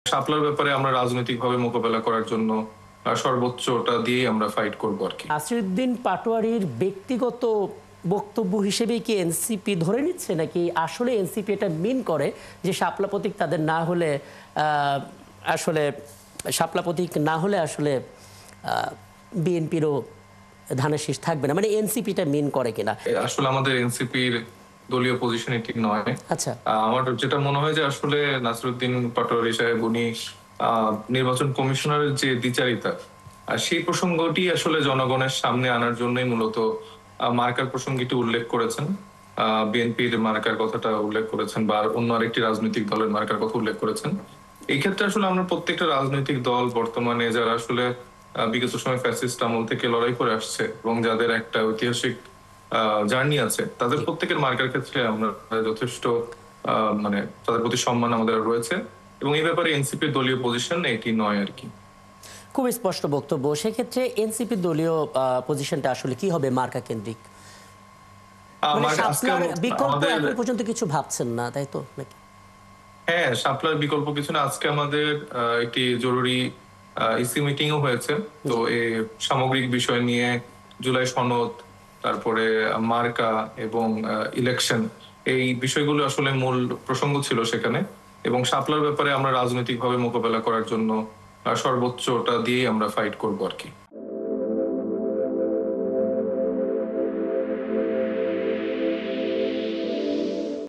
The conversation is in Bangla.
শাপলার ব্যাপারে আমরা রাজনৈতিকভাবে মোকাবেলা করার জন্য সর্বোচ্চটা দিয়েই আমরা ফাইট করব আর কি। নাসিরউদ্দিন পাটোয়ারির ব্যক্তিগত বক্তব্য হিসেবে কি এনসিপি ধরে নিচ্ছে, নাকি আসলে এনসিপি এটা মিন করে যে শাপলা প্রতীক তাদের না হলে আসলে শাপলা প্রতীক না হলে আসলে বিএনপিরও ধানের শীষ থাকবে না, মানে এনসিপিটা মিন করে কিনা? আসলে আমাদের এনসিপির দলীয় পজিশন এটি নয়। আচ্ছা, আমার যেটা মনে হয় যে আসলে নাসিরউদ্দিন পাটোয়ারি সাহেব উনি নির্বাচন কমিশনারের যে দ্বিচারিতা সেই প্রসঙ্গটি আসলে জনগণের সামনে আনার জন্যই মূলত মার্কার প্রসঙ্গটি উল্লেখ করেছেন। বিএনপির মার্কার কথাটা উল্লেখ করেছেন বা অন্য আরেকটি রাজনৈতিক দলের মার্কার কথা উল্লেখ করেছেন। এই ক্ষেত্রে আসলে আমরা প্রত্যেকটা রাজনৈতিক দল বর্তমানে যারা আসলে বিগত সময় ফ্যাসিস্ট আমল থেকে লড়াই করে আসছে এবং যাদের একটা ঐতিহাসিক জার্নি আছে, তাদের প্রত্যেকের মার্কার ক্ষেত্রে আমরা যথেষ্ট মানে তাদের প্রতি সম্মান আমাদের রয়েছে এবং এই ব্যাপারে এনসিপির দলীয় পজিশন এটি নয় আর কি। খুব স্পষ্ট বক্তব্য। সেক্ষেত্রে এনসিপি দলীয় পজিশনটা আসলে কি হবে মার্কা কেন্দ্রিক? বিকল্প এখন পর্যন্ত কিছু ভাবছেন না, তাই তো নাকি? হ্যাঁ, শাপলার বিকল্প কিছু না। আজকে আমাদের একটি জরুরি ইসি মিটিংও হয়েছে। তো এই সামগ্রিক বিষয় নিয়ে জুলাই সনদ, তারপরে মার্কা এবং ইলেকশন, এই বিষয়গুলো আসলে মূল প্রসঙ্গ ছিল সেখানে। এবং শাপলার ব্যাপারে আমরা রাজনৈতিকভাবে মোকাবেলা করার জন্য সর্বোচ্চটা দিয়েই আমরা ফাইট করবো আর কি।